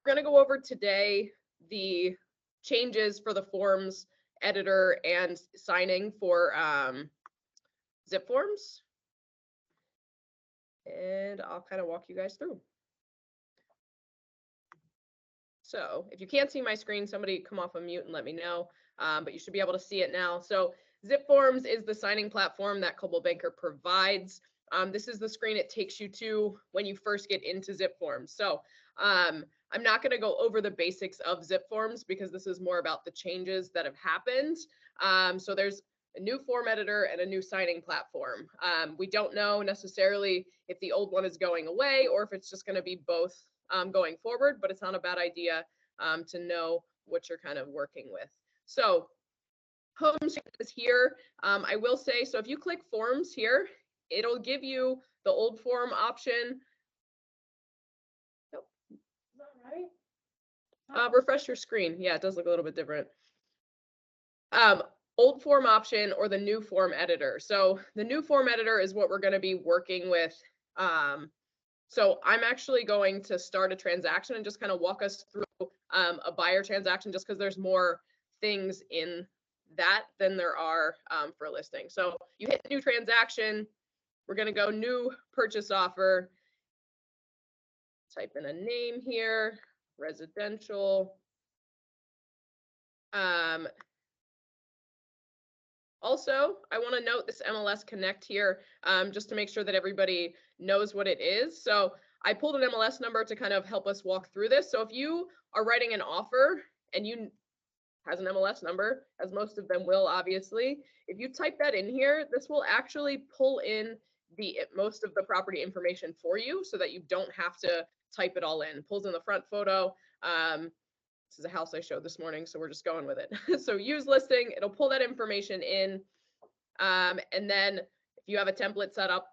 We're going to go over today the changes for the forms editor and signing for Zipforms. And I'll kind of walk you guys through. So if you can't see my screen, somebody come off of mute and let me know, but you should be able to see it now. So Zipforms is the signing platform that Coldwell Banker provides. This is the screen it takes you to when you first get into Zipforms. So I'm not going to go over the basics of Zipforms because this is more about the changes that have happened. So there's a new form editor and a new signing platform. We don't know necessarily if the old one is going away or if it's just going to be both going forward, but it's not a bad idea to know what you're kind of working with. So home is here. I will say, so if you click forms here, it'll give you the old form option. Nope. Is that right? Refresh your screen. Yeah, it does look a little bit different. Old form option or the new form editor. So the new form editor is what we're going to be working with. So I'm actually going to start a transaction and just kind of walk us through a buyer transaction just because there's more things in that than there are for a listing. So you hit new transaction. We're going to go new purchase offer. Type in a name here, residential. Also, I want to note this MLS Connect here just to make sure that everybody knows what it is. So I pulled an MLS number to kind of help us walk through this. So if you are writing an offer and you has an MLS number, as most of them will, obviously, if you type that in here, this will actually pull in most of the property information for you so that you don't have to type it all in. Pulls in the front photo. This is a house I showed this morning, so we're just going with it. So use listing, it'll pull that information in. And then if you have a template set up,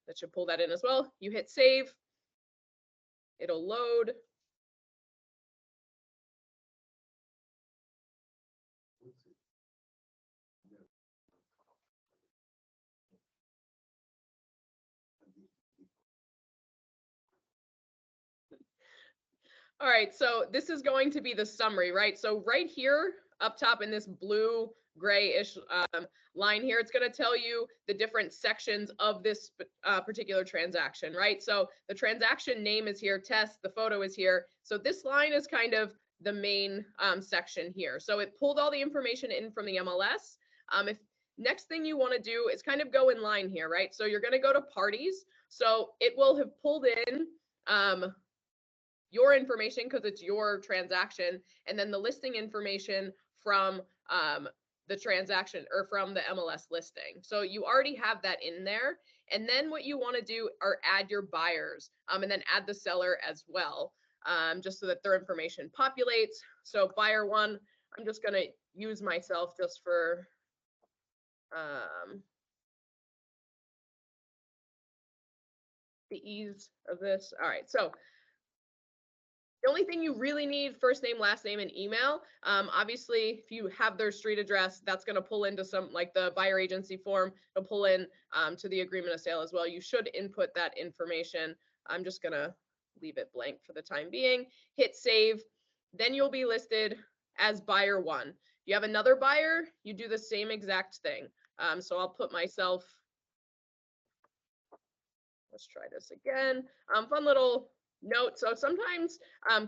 that should pull that in as well. You hit save, it'll load. All right, so this is going to be the summary, right? So right here up top in this blue grayish line here, it's going to tell you the different sections of this particular transaction, right? So the transaction name is here, test, the photo is here. So this line is kind of the main section here. So it pulled all the information in from the MLS. If next thing you want to do is kind of go in line here, right? So you're going to go to parties. So it will have pulled in your information because it's your transaction, and then the listing information from the transaction or from the MLS listing. So you already have that in there. And then what you want to do are add your buyers and then add the seller as well, just so that their information populates. So buyer one, I'm just going to use myself just for the ease of this. All right, so the only thing you really need, first name, last name, and email. Obviously, if you have their street address, that's going to pull into some, like the buyer agency form, it'll pull in to the agreement of sale as well. You should input that information. I'm just going to leave it blank for the time being. Hit save. Then you'll be listed as buyer one. If you have another buyer, you do the same exact thing. So I'll put myself, let's try this again. Fun little note. So sometimes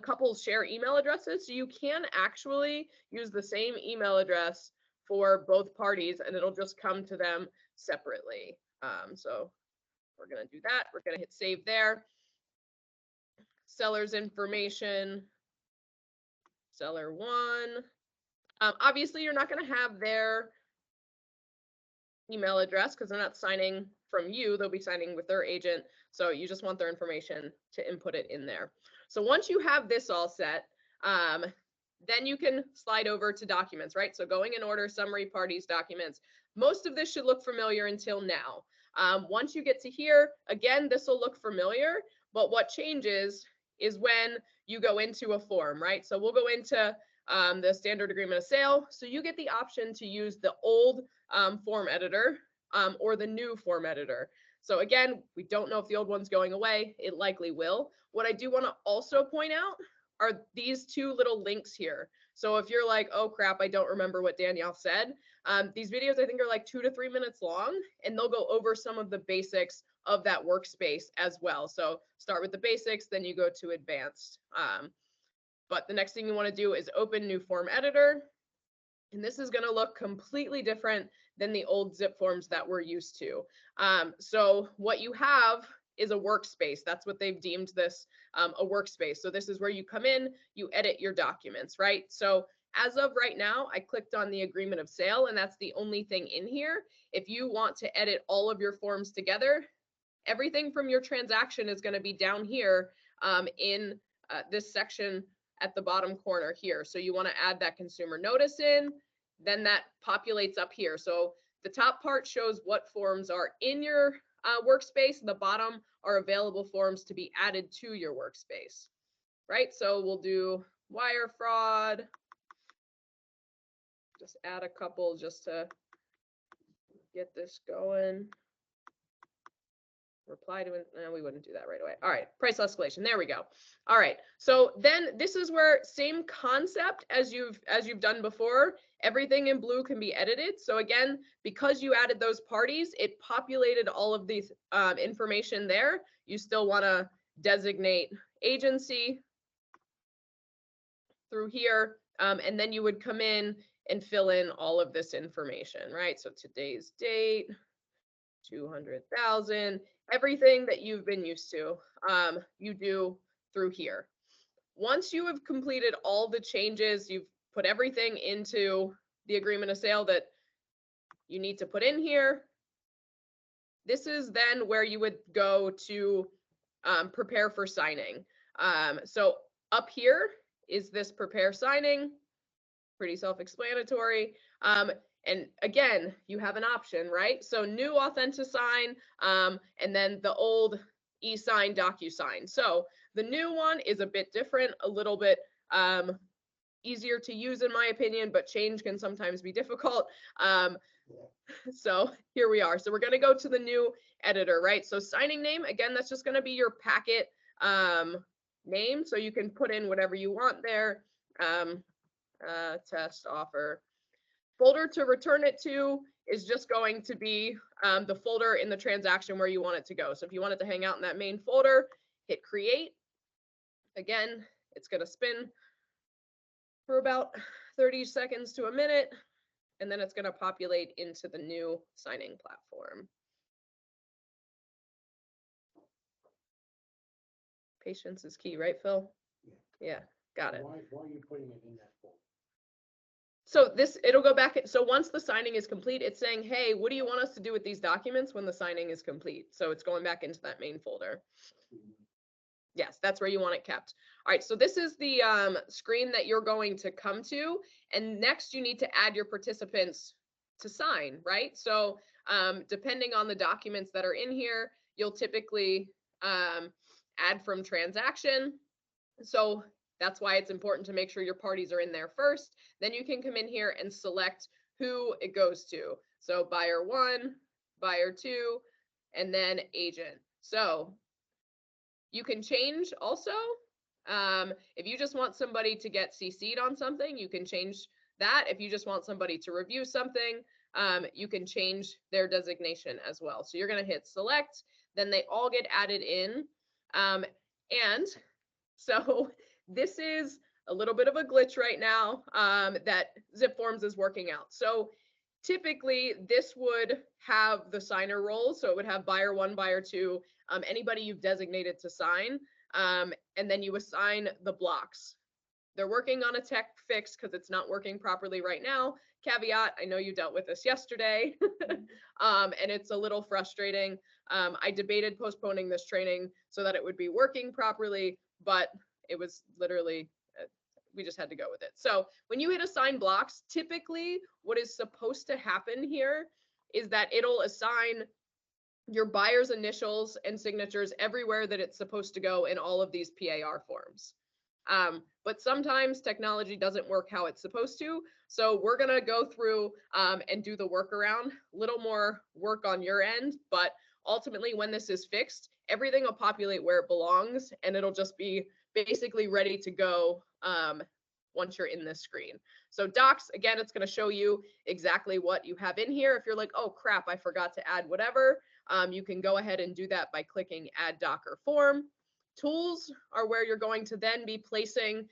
couples share email addresses. So you can actually use the same email address for both parties and it'll just come to them separately. So we're going to do that. We're going to hit save there. Seller's information, seller one. Obviously, you're not going to have their email address because they're not signing from you. They'll be signing with their agent. So you just want their information to input it in there. So once you have this all set, then you can slide over to documents, right? So going in order, summary, parties, documents. Most of this should look familiar until now. Once you get to here, again, this will look familiar, but what changes is when you go into a form, right? So we'll go into the standard agreement of sale. So you get the option to use the old form editor or the new form editor. So again, we don't know if the old one's going away. It likely will. What I do want to also point out are these two little links here. So if you're like, oh crap, I don't remember what Danielle said, these videos I think are like 2 to 3 minutes long, and they'll go over some of the basics of that workspace as well. So start with the basics, then you go to advanced. But the next thing you want to do is open new form editor. And this is going to look completely different than the old Zipforms that we're used to. So what you have is a workspace. That's what they've deemed this, a workspace. So this is where you come in, you edit your documents, right? So as of right now, I clicked on the agreement of sale, and that's the only thing in here. If you want to edit all of your forms together, everything from your transaction is going to be down here in this section at the bottom corner here. So you want to add that consumer notice in, then that populates up here. So the top part shows what forms are in your workspace. The bottom are available forms to be added to your workspace, right? So we'll do wire fraud. Just add a couple just to get this going. Reply to it. No, we wouldn't do that right away. All right, price escalation. There we go. All right. So then this is where same concept as you've done before. Everything in blue can be edited. So again, because you added those parties, it populated all of these information there. You still want to designate agency through here, and then you would come in and fill in all of this information, right? So today's date, 200,000, everything that you've been used to, you do through here. Once you have completed all the changes, you've put everything into the agreement of sale that you need to put in here. This is then where you would go to prepare for signing. So up here is this prepare signing, pretty self-explanatory. And again, you have an option, right? So new AuthentiSign, and then the old eSign DocuSign. So the new one is a bit different, a little bit easier to use in my opinion, but change can sometimes be difficult. So here we are. So we're going to go to the new editor, right? So signing name, again, that's just going to be your packet name. So you can put in whatever you want there. Test offer. Folder to return it to is just going to be the folder in the transaction where you want it to go. So if you want it to hang out in that main folder, hit create. Again, it's going to spin for about 30 seconds to a minute, and then it's going to populate into the new signing platform. Patience is key, right, Phil? Yeah, got it. Why are you putting it in that folder? So it'll go back. So once the signing is complete, it's saying, hey, what do you want us to do with these documents when the signing is complete? So it's going back into that main folder. Yes, that's where you want it kept. All right, so this is the screen that you're going to come to. And next you need to add your participants to sign, right? So depending on the documents that are in here, you'll typically add from transaction. So that's why it's important to make sure your parties are in there first. Then you can come in here and select who it goes to. So buyer 1, buyer 2, and then agent. So you can change also. If you just want somebody to get CC'd on something, you can change that. If you just want somebody to review something, you can change their designation as well. So you're going to hit select, then they all get added in. And so this is a little bit of a glitch right now that Zipforms is working out. So typically this would have the signer roles. So it would have buyer 1, buyer 2, anybody you've designated to sign, and then you assign the blocks. They're working on a tech fix because it's not working properly right now. Caveat, I know you dealt with this yesterday, and it's a little frustrating. I debated postponing this training so that it would be working properly, but it was literally, we just had to go with it. So when you hit assign blocks, typically what is supposed to happen here is that it'll assign your buyer's initials and signatures everywhere that it's supposed to go in all of these PAR forms. But sometimes technology doesn't work how it's supposed to. So we're going to go through and do the workaround, little more work on your end, but ultimately when this is fixed, everything will populate where it belongs and it'll just be basically ready to go once you're in this screen. So docs, again, it's going to show you exactly what you have in here. If you're like, oh crap, I forgot to add whatever, you can go ahead and do that by clicking add doc or form. Tools are where you're going to then be placing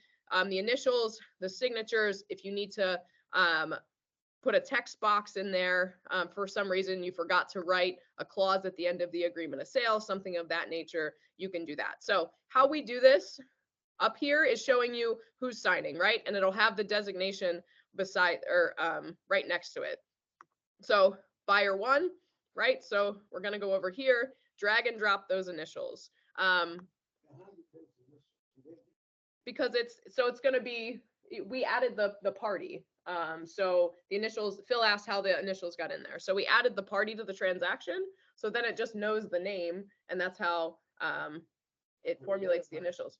the initials, the signatures. If you need to put a text box in there, for some reason you forgot to write a clause at the end of the agreement of sale, something of that nature, you can do that. So how we do this up here is showing you who's signing, right? And it'll have the designation beside or right next to it. So buyer one, right? So we're going to go over here, drag and drop those initials. Because it's going to be, we added the party. So the initials, Phil asked how the initials got in there. So we added the party to the transaction. So then it just knows the name, and that's how it formulates the initials.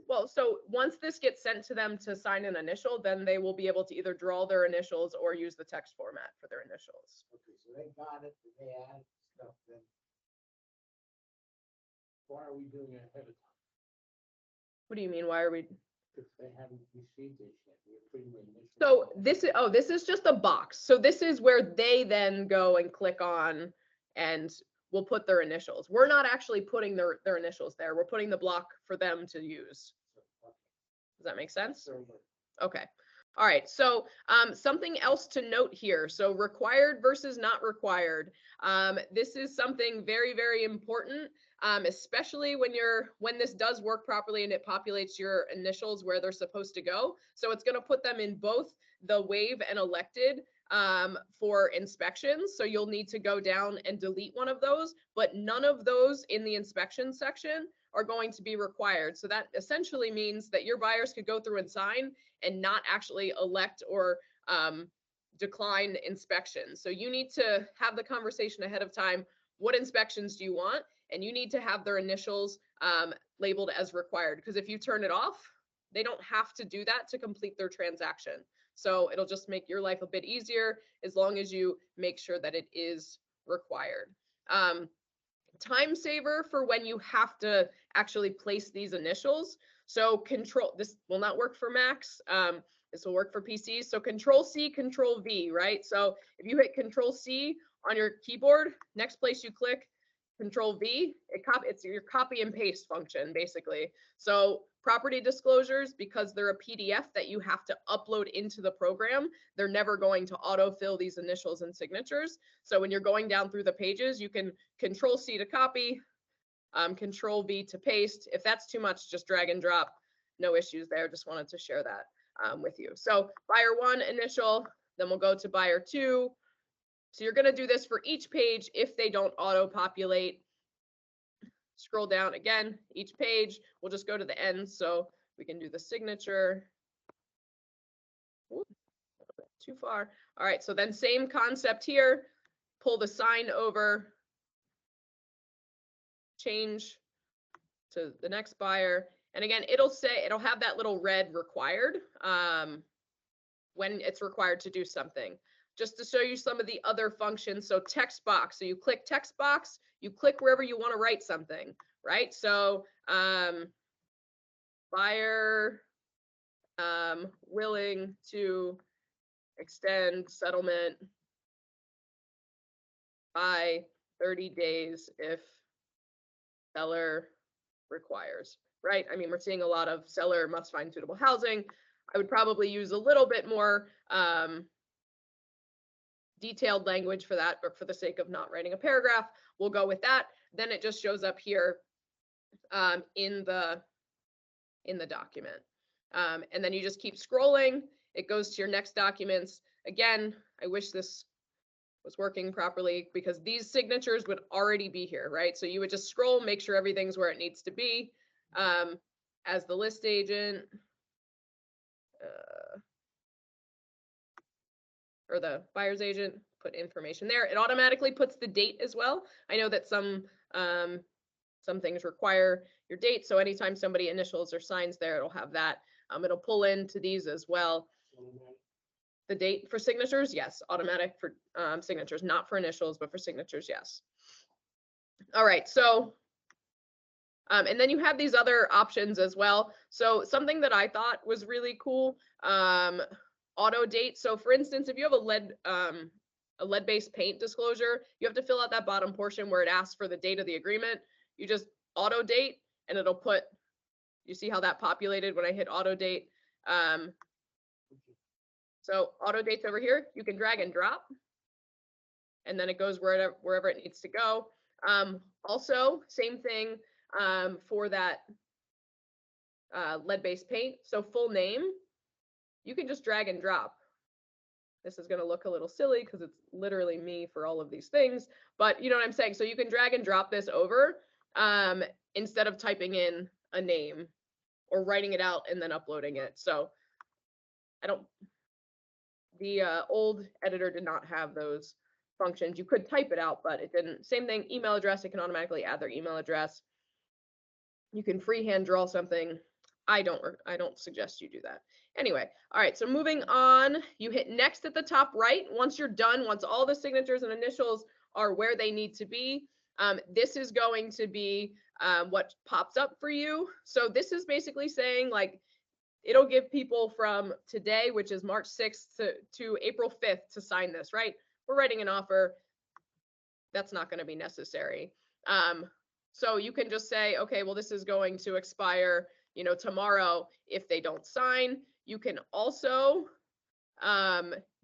Well, so once this gets sent to them to sign an initial, then they will be able to either draw their initials or use the text format for their initials. Okay, so they got it, they added stuff, then why are we doing it ahead of time? What do you mean? Why are we? If they haven't received it yet, we're putting the initial. So this is just a box. So this is where they then go and click on and we'll put their initials. We're not actually putting their initials there. We're putting the block for them to use. Does that make sense? Okay. All right. So something else to note here. So required versus not required. This is something very, very important, especially when this does work properly and it populates your initials where they're supposed to go. So it's going to put them in both the wave and elected for inspections. So you'll need to go down and delete one of those, but none of those in the inspection section are going to be required. So that essentially means that your buyers could go through and sign and not actually elect or decline inspections. So you need to have the conversation ahead of time. What inspections do you want? And you need to have their initials labeled as required, because if you turn it off, they don't have to do that to complete their transaction. So it'll just make your life a bit easier as long as you make sure that it is required. Time saver for when you have to actually place these initials. So control, this will not work for Macs. This will work for PCs. So Control C, Control V, right? So if you hit Control C on your keyboard, next place you click, Control V, it's your copy and paste function, basically. So property disclosures, because they're a PDF that you have to upload into the program, they're never going to autofill these initials and signatures. So when you're going down through the pages, you can Control C to copy, Control V to paste. If that's too much, just drag and drop. No issues there. Just wanted to share that with you. So buyer one initial, then we'll go to buyer two. So you're going to do this for each page if they don't auto-populate. Scroll down again, each page. We'll just go to the end so we can do the signature. Ooh, a little bit too far. All right, so then same concept here. Pull the sign over. Change to the next buyer. And again, it'll have that little red required when it's required to do something. Just to show you some of the other functions. So text box, so you click text box, you click wherever you want to write something, right? So buyer willing to extend settlement by 30 days if seller requires, right? I mean, we're seeing a lot of seller must find suitable housing. I would probably use a little bit more detailed language for that, but for the sake of not writing a paragraph, we'll go with that. Then it just shows up here in the document. And then you just keep scrolling. It goes to your next documents. Again, I wish this was working properly because these signatures would already be here, right? So you would just scroll, make sure everything's where it needs to be. As the list agent, or the buyer's agent, put information there. It automatically puts the date as well. I know that some things require your date. So anytime somebody initials or signs there, it'll have that. It'll pull into these as well. The date for signatures, yes. Automatic for signatures, not for initials, but for signatures, yes. All right, so, and then you have these other options as well. So something that I thought was really cool, auto date. So for instance, if you have a lead-based paint disclosure, you have to fill out that bottom portion where it asks for the date of the agreement. You just auto date and it'll put, you see how that populated when I hit auto date? So auto date's over here. You can drag and drop, and then it goes wherever it needs to go. Also, same thing for that lead-based paint. So full name, you can just drag and drop. This is going to look a little silly because it's literally me for all of these things, but you know what I'm saying? So you can drag and drop this over instead of typing in a name or writing it out and then uploading it. So the old editor did not have those functions. You could type it out, but it didn't. Same thing, email address, it can automatically add their email address. You can freehand draw something. I don't suggest you do that. Anyway, all right, so moving on, you hit next at the top right. Once you're done, once all the signatures and initials are where they need to be, this is going to be what pops up for you. So this is basically saying, like, it'll give people from today, which is March 6th to April 5th to sign this, right? We're writing an offer. That's not going to be necessary. So you can just say, okay, well, this is going to expire, you know, tomorrow if they don't sign. You can also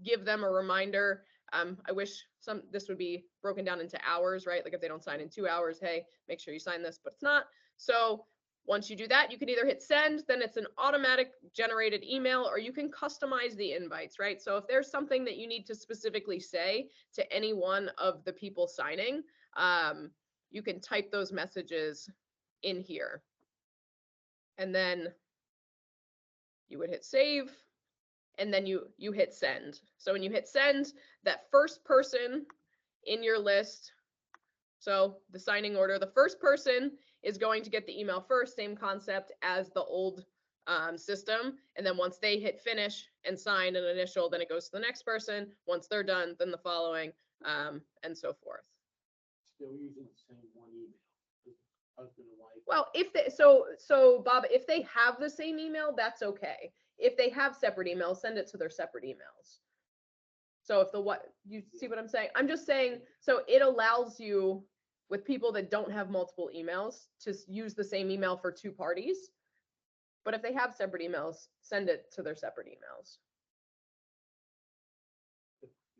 give them a reminder. I wish this would be broken down into hours, right? Like if they don't sign in 2 hours, hey, make sure you sign this, but it's not. So once you do that, you can either hit send, then it's an automatic generated email, or you can customize the invites, right? So if there's something that you need to specifically say to any one of the people signing, you can type those messages in here. And then you would hit save, and then you hit send. So when you hit send, that first person in your list, so the signing order, the first person is going to get the email first, same concept as the old system. And then once they hit finish and sign an initial, then it goes to the next person. Once they're done, then the following, and so forth. Still using the same one email. Husband and wife. Well, if they, so Bob, if they have the same email, that's okay. If they have separate emails, send it to their separate emails. So if you see what I'm saying? I'm just saying, so it allows you, with people that don't have multiple emails, to use the same email for two parties. But if they have separate emails, send it to their separate emails.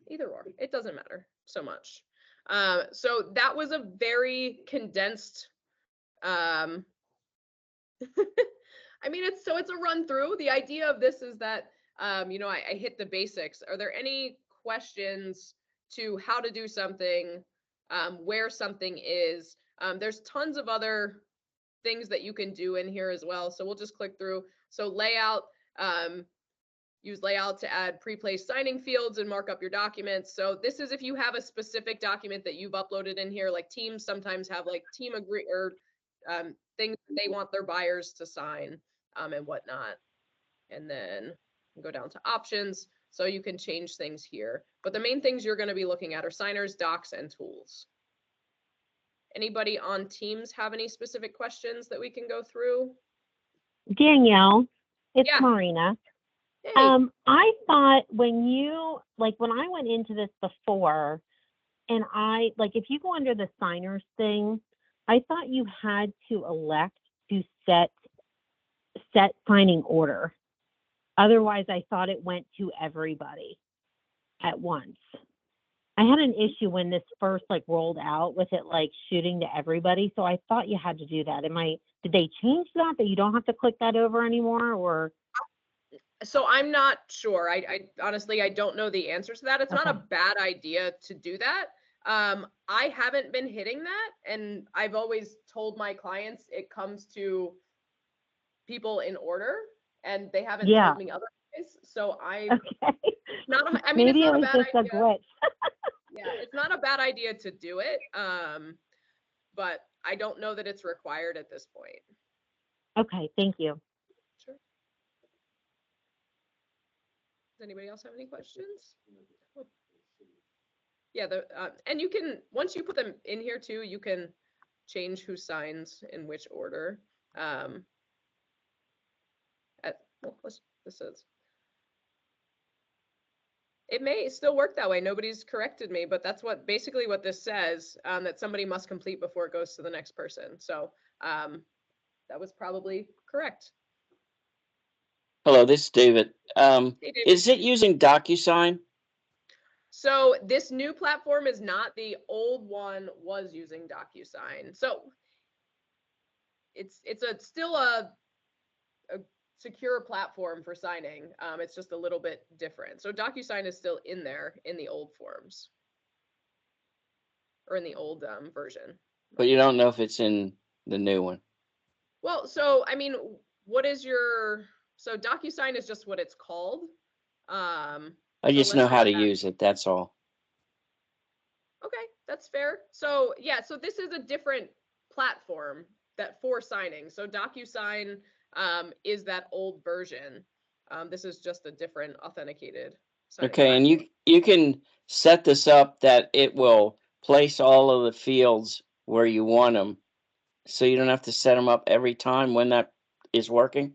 Either or, it doesn't matter so much. So that was a very condensed, I mean, it's a run through. The idea of this is that, you know, I hit the basics. Are there any questions to how to do something, where something is? There's tons of other things that you can do in here as well. So we'll just click through. So layout, use layout to add pre-placed signing fields and mark up your documents. So this is if you have a specific document that you've uploaded in here, like teams sometimes have like team agree or things they want their buyers to sign and whatnot. And then go down to options. So you can change things here. But the main things you're going to be looking at are signers, docs, and tools. Anybody on Teams have any specific questions that we can go through? Danielle, it's Yeah. Marina. Hey. I thought when I went into this before, and if you go under the signers thing, I thought you had to elect to set signing order. Otherwise, I thought it went to everybody at once. I had an issue when this first rolled out with it shooting to everybody. So I thought you had to do that. Did they change that you don't have to click that over anymore, or? So I'm not sure. I honestly, I don't know the answers to that. It's not a Okay. bad idea to do that. I haven't been hitting that, and I've always told my clients it comes to people in order, and they haven't Yeah. told me otherwise. So Okay. I mean, Maybe it's not it a was bad just idea. a glitch. Yeah, it's not a bad idea to do it. But I don't know that it's required at this point. Okay, thank you. Sure. Does anybody else have any questions? Yeah, and you can, once you put them in here too, you can change who signs in which order. Well, this is. It may still work that way. Nobody's corrected me, but that's basically what this says, that somebody must complete before it goes to the next person. So that was probably correct. Hello, this is David. Hey, David. Is it using DocuSign? So this new platform is not. The old one was using DocuSign. So it's still a secure platform for signing. It's just a little bit different. So DocuSign is still in there in the old forms or in the old version. But you don't know if it's in the new one. Well, so I mean, what is your, so DocuSign is just what it's called. I so just let's know go how to back. use it, that's all. Okay, that's fair. So yeah, so this is a different platform that for signing. So DocuSign is that old version. This is just a different authenticated signing Okay, and platform. you can set this up that it will place all of the fields where you want them, so you don't have to set them up every time when that is working?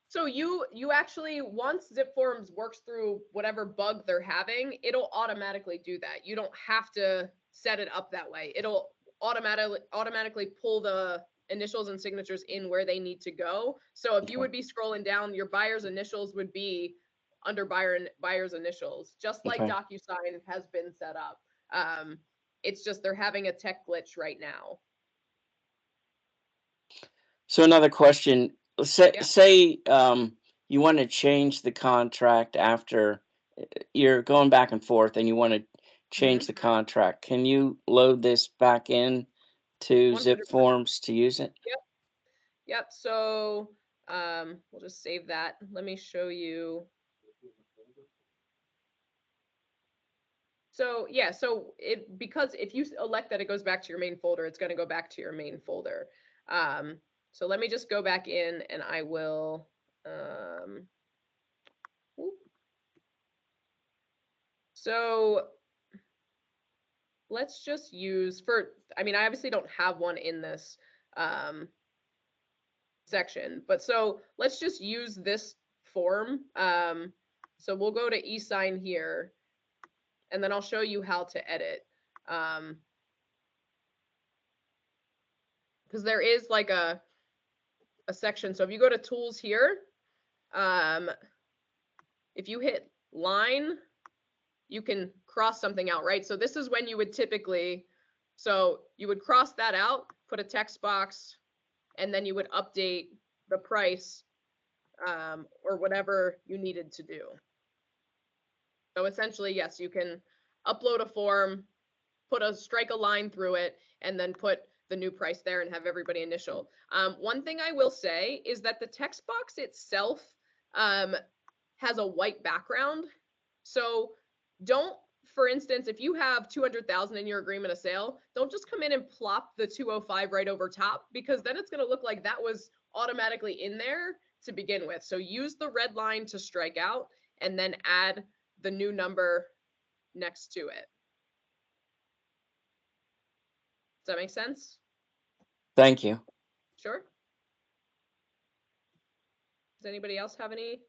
So you actually, once Zipforms works through whatever bug they're having, it'll automatically do that. You don't have to set it up that way. It'll automatically pull the initials and signatures in where they need to go. So if you would be scrolling down, your buyer's initials would be under buyer's initials, just like Okay. DocuSign has been set up. It's just they're having a tech glitch right now. So another question, say, Yeah. say you want to change the contract after you're going back and forth and you want to change the contract. Can you load this back in to 100%. Zipforms to use it? Yep. So we'll just save that. Let me show you. So yeah, so because if you elect that it goes back to your main folder, it's going to go back to your main folder. So let me just go back in and I will. So let's just use I mean, I obviously don't have one in this section, but so let's just use this form. So we'll go to eSign here, and then I'll show you how to edit. Because there is like a section. So if you go to tools here, if you hit line, you can cross something out, right? So this is when you would typically, so you would cross that out, put a text box, and then you would update the price or whatever you needed to do. So essentially, yes, you can upload a form, strike a line through it, and then put the new price there and have everybody initial. One thing I will say is that the text box itself has a white background. So don't, for instance, if you have 200,000 in your agreement of sale, don't just come in and plop the 205 right over top, because then it's going to look like that was automatically in there to begin with. So use the red line to strike out and then add the new number next to it. Does that make sense? Thank you. Sure. Does anybody else have any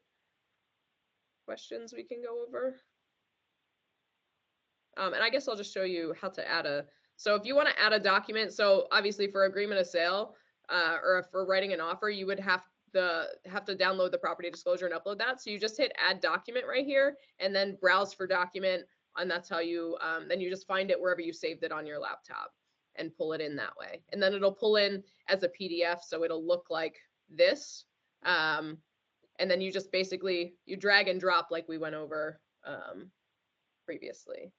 questions we can go over? And I guess I'll just show you how to add so if you want to add a document, so obviously for agreement of sale or for writing an offer, you would have to download the property disclosure and upload that. So you just hit add document right here and then browse for document. And that's how you, then you just find it wherever you saved it on your laptop and pull it in that way. And then it'll pull in as a PDF. So it'll look like this. And then you just basically, you drag and drop like we went over previously.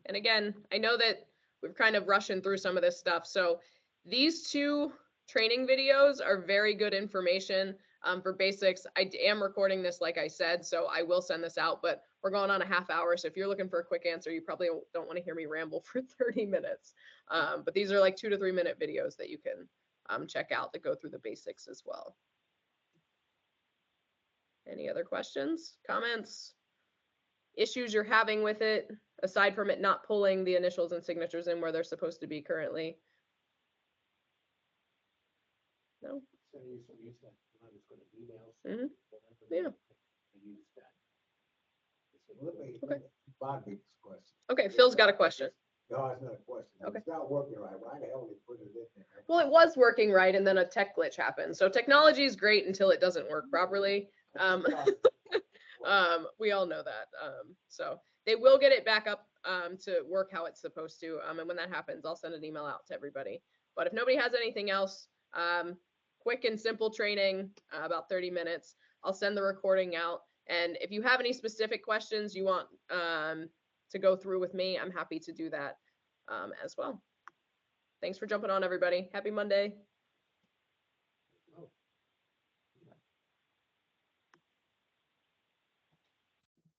And again, I know that we're kind of rushing through some of this stuff. So these two training videos are very good information for basics. I am recording this, like I said, so I will send this out, but we're going on a half hour. So if you're looking for a quick answer, you probably don't want to hear me ramble for 30 minutes. But these are like 2 to 3 minute videos that you can check out that go through the basics as well. Any other questions, comments? issues you're having with it, aside from it not pulling the initials and signatures in where they're supposed to be currently? No? So I used to use that when I was going to email. Mhm. whatever, Yeah. I used that. Okay. My biggest question. Okay, Phil's got a question. No, it's not a question. Okay. It's not working right. Why the hell they put it in there? Well, it was working right, and then a tech glitch happened. So technology is great until it doesn't work properly. We all know that. So they will get it back up to work how it's supposed to. And when that happens, I'll send an email out to everybody. But if nobody has anything else, quick and simple training, about 30 minutes. I'll send the recording out. And if you have any specific questions you want to go through with me, I'm happy to do that as well. Thanks for jumping on, everybody. Happy Monday.